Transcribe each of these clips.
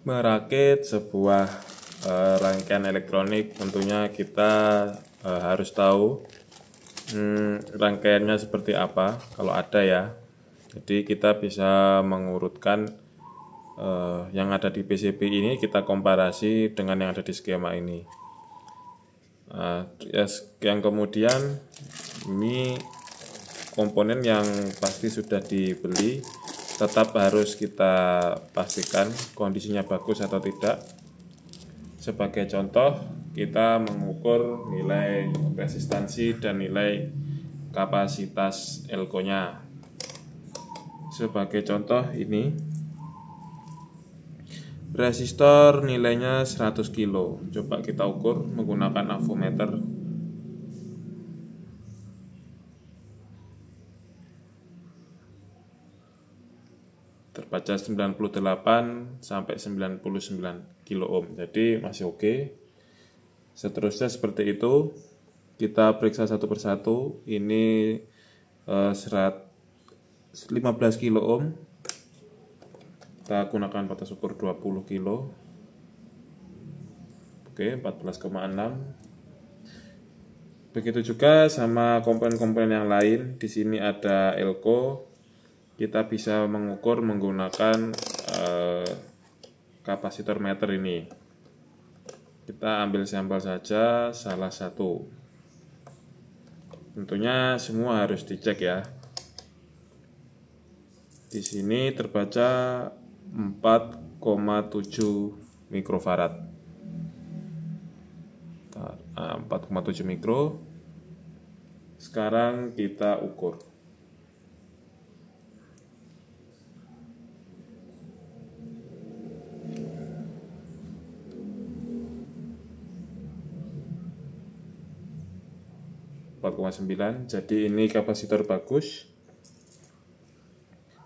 Merakit sebuah rangkaian elektronik, tentunya kita harus tahu rangkaiannya seperti apa kalau ada ya. Jadi kita bisa mengurutkan yang ada di PCB ini, kita komparasi dengan yang ada di skema ini. Yang kemudian ini komponen yang pasti sudah dibeli, tetap harus kita pastikan kondisinya bagus atau tidak. Sebagai contoh, kita mengukur nilai resistansi dan nilai kapasitas elko-nya. Sebagai contoh ini, resistor nilainya 100 kilo. Coba kita ukur menggunakan avometer. Terbaca 98 sampai 99 kilo ohm. Jadi masih oke. Seterusnya seperti itu. Kita periksa satu persatu. Ini 15 kilo ohm. Kita gunakan batas ukur 20 kilo. Oke, 14,6. Begitu juga sama komponen-komponen yang lain. Di sini ada elko. Kita bisa mengukur menggunakan kapasitor meter ini. Kita ambil sampel saja salah satu. Tentunya semua harus dicek ya. Di sini terbaca 4,7 mikrofarad. 4,7 mikro. Sekarang kita ukur. Jadi ini kapasitor bagus.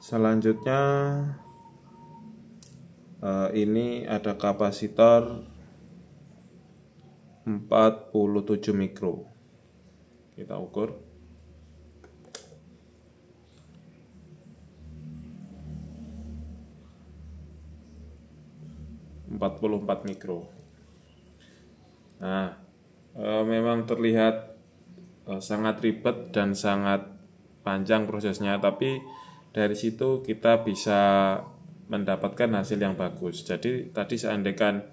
Selanjutnya ini ada kapasitor 47 mikro. Kita ukur. (44 mikro). Nah, memang terlihat sangat ribet dan sangat panjang prosesnya, tapi dari situ kita bisa mendapatkan hasil yang bagus. Jadi tadi seandainya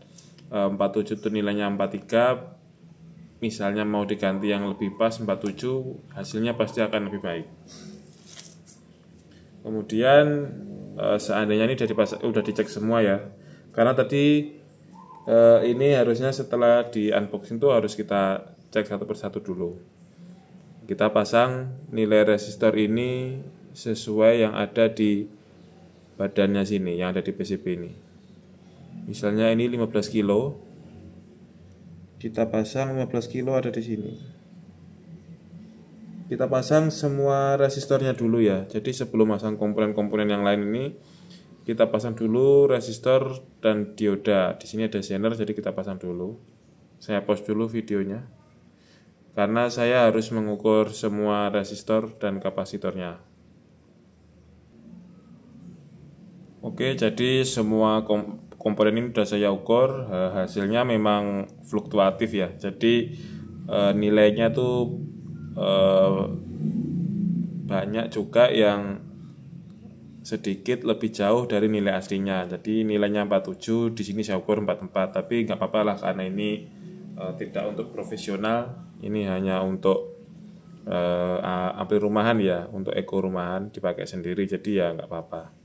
47 itu nilainya 43, misalnya mau diganti yang lebih pas 47, hasilnya pasti akan lebih baik. Kemudian seandainya ini udah dicek semua ya, karena tadi ini harusnya setelah di unboxing tuh harus kita cek satu persatu dulu. Kita pasang nilai resistor ini sesuai yang ada di badannya sini, yang ada di PCB ini. Misalnya ini 15 kilo. Kita pasang 15 kilo ada di sini. Kita pasang semua resistornya dulu ya. Jadi sebelum pasang komponen-komponen yang lain ini, kita pasang dulu resistor dan dioda. Di sini ada zener, jadi kita pasang dulu. Saya pause dulu videonya, karena saya harus mengukur semua resistor dan kapasitornya. Oke, jadi semua komponen ini sudah saya ukur. Hasilnya memang fluktuatif ya. Jadi nilainya tuh banyak juga yang sedikit lebih jauh dari nilai aslinya. Jadi nilainya 47, di sini saya ukur 44. Tapi nggak apa-apa lah, karena ini tidak untuk profesional. Ini hanya untuk ampli rumahan ya, untuk eko rumahan dipakai sendiri. Jadi ya nggak apa-apa.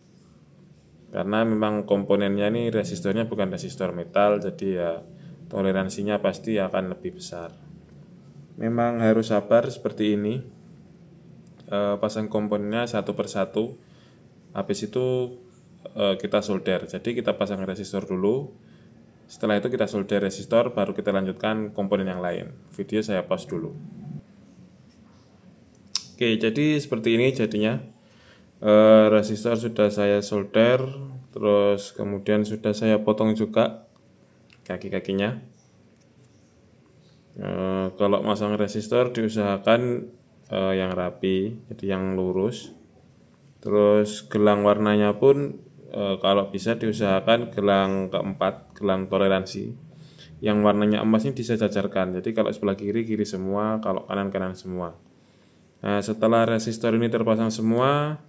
Karena memang komponennya ini resistornya bukan resistor metal, jadi ya toleransinya pasti akan lebih besar. Memang harus sabar seperti ini. Pasang komponennya satu persatu. Habis itu kita solder. Jadi kita pasang resistor dulu. Setelah itu kita solder resistor, baru kita lanjutkan komponen yang lain. Video saya pause dulu. Oke, jadi seperti ini jadinya. Resistor sudah saya solder, terus kemudian sudah saya potong juga kaki-kakinya. Kalau masang resistor diusahakan yang rapi, jadi yang lurus. Terus gelang warnanya pun kalau bisa diusahakan gelang keempat, gelang toleransi yang warnanya emas ini disejajarkan. Jadi kalau sebelah kiri kiri semua, kalau kanan kanan semua. Nah, setelah resistor ini terpasang semua,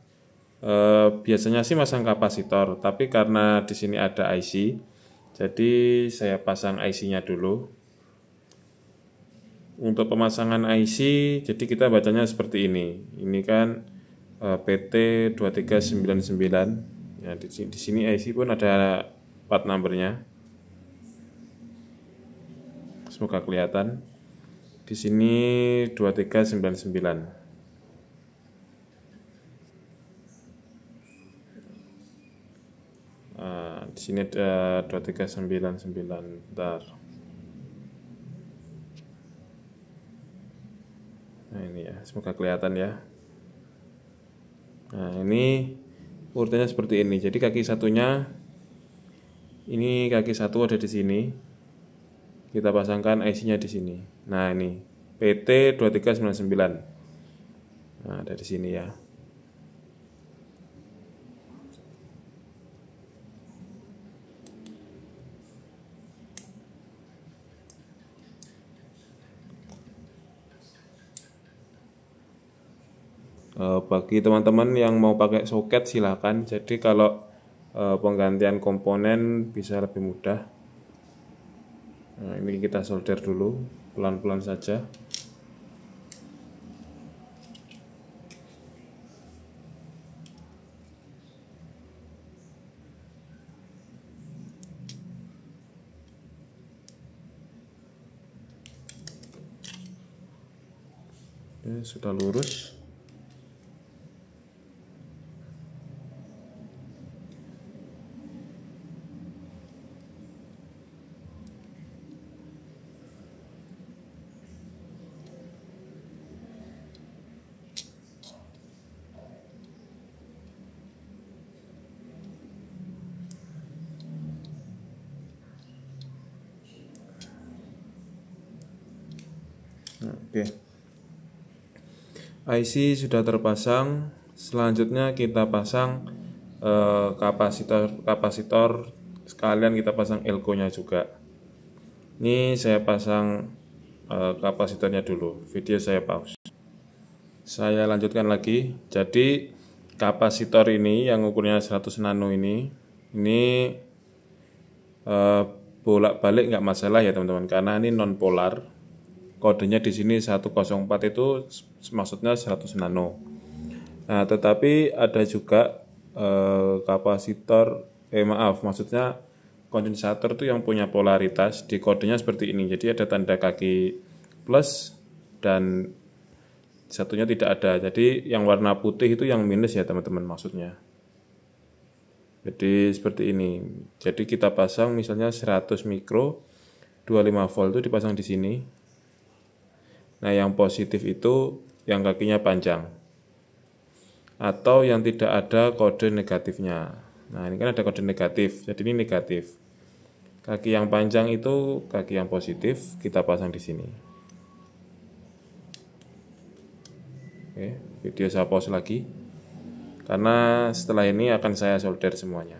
biasanya sih masang kapasitor, tapi karena di sini ada IC, jadi saya pasang IC-nya dulu. Untuk pemasangan IC, jadi kita bacanya seperti ini. Ini kan PT 2399. Ya, di sini IC pun ada part numbernya. Semoga kelihatan. Di sini 2399. Di sini ada 2399. Bentar. Nah, ini ya, semoga kelihatan ya. Nah, ini urutannya seperti ini. Jadi kaki satunya, ini kaki satu ada di sini. Kita pasangkan IC-nya di sini. Nah, ini PT 2399. Nah, ada di sini ya. Bagi teman-teman yang mau pakai soket silahkan. Jadi kalau penggantian komponen bisa lebih mudah. Nah, ini kita solder dulu pelan-pelan saja. Oke, sudah lurus. Oke. IC sudah terpasang. Selanjutnya kita pasang kapasitor sekalian kita pasang elko-nya juga. Ini saya pasang kapasitornya dulu. Video saya pause. Saya lanjutkan lagi. Jadi kapasitor ini yang ukurannya 100 nano ini bolak-balik nggak masalah ya teman-teman, karena ini non polar. Kodenya di sini 104 itu maksudnya 100 nano. Nah, tetapi ada juga maksudnya kondensator itu yang punya polaritas di kodenya seperti ini. Jadi ada tanda kaki plus dan satunya tidak ada. Jadi yang warna putih itu yang minus ya teman-teman maksudnya. Jadi seperti ini. Jadi kita pasang misalnya 100 mikro 25 volt itu dipasang di sini. Nah, yang positif itu yang kakinya panjang atau yang tidak ada kode negatifnya. Nah, ini kan ada kode negatif, jadi ini negatif. Kaki yang panjang itu kaki yang positif, kita pasang di sini. Oke, video saya pause lagi karena setelah ini akan saya solder semuanya.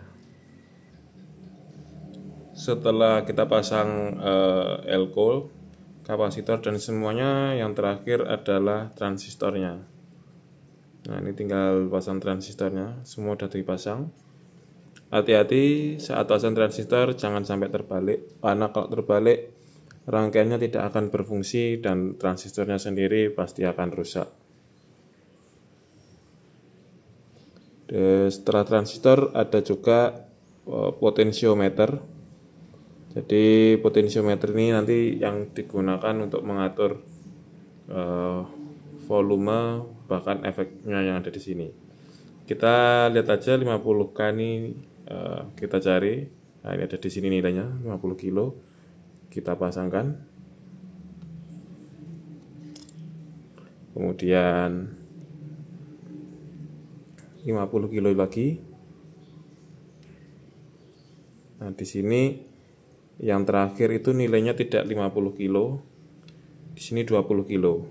Setelah kita pasang elko, kapasitor dan semuanya, yang terakhir adalah transistornya. Nah, ini tinggal pasang transistornya, semua sudah dipasang. Hati-hati saat pasang transistor jangan sampai terbalik, karena kalau terbalik rangkaiannya tidak akan berfungsi dan transistornya sendiri pasti akan rusak. Setelah transistor ada juga potensiometer. Jadi potensiometer ini nanti yang digunakan untuk mengatur volume bahkan efeknya yang ada di sini. Kita lihat aja 50K ini kita cari. Nah, ini ada di sini nilainya 50 kilo. Kita pasangkan. Kemudian 50 kilo lagi. Nah, di sini yang terakhir itu nilainya tidak 50 kilo, di sini 20 kilo.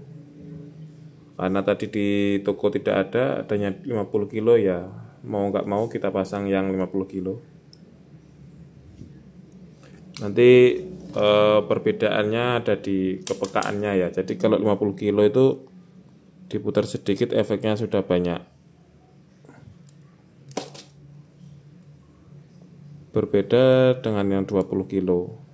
Karena tadi di toko tidak ada, adanya 50 kilo ya mau nggak mau kita pasang yang 50 kilo. Nanti perbedaannya ada di kepekaannya ya. Jadi kalau 50 kilo itu diputar sedikit efeknya sudah banyak. Berbeda dengan yang 20 kilo.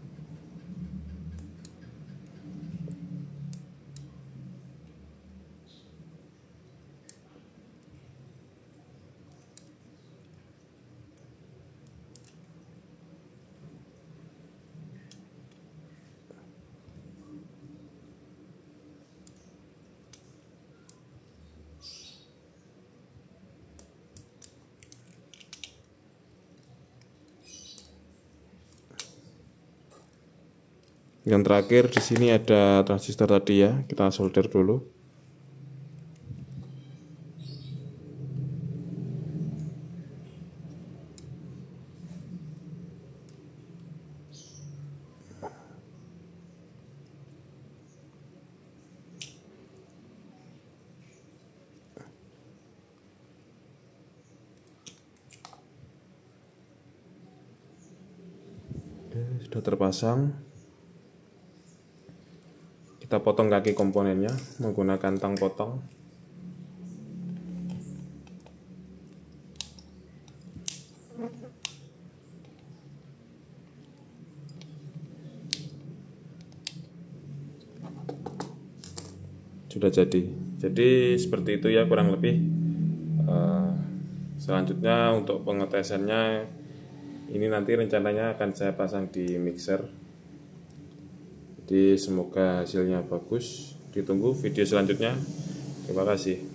Yang terakhir di sini ada transistor tadi ya, kita solder dulu. Sudah terpasang. Kita potong kaki komponennya menggunakan tang potong. Sudah jadi seperti itu ya kurang lebih. Selanjutnya untuk pengetesannya ini nanti rencananya akan saya pasang di mixer. Jadi semoga hasilnya bagus. Ditunggu video selanjutnya. Terima kasih.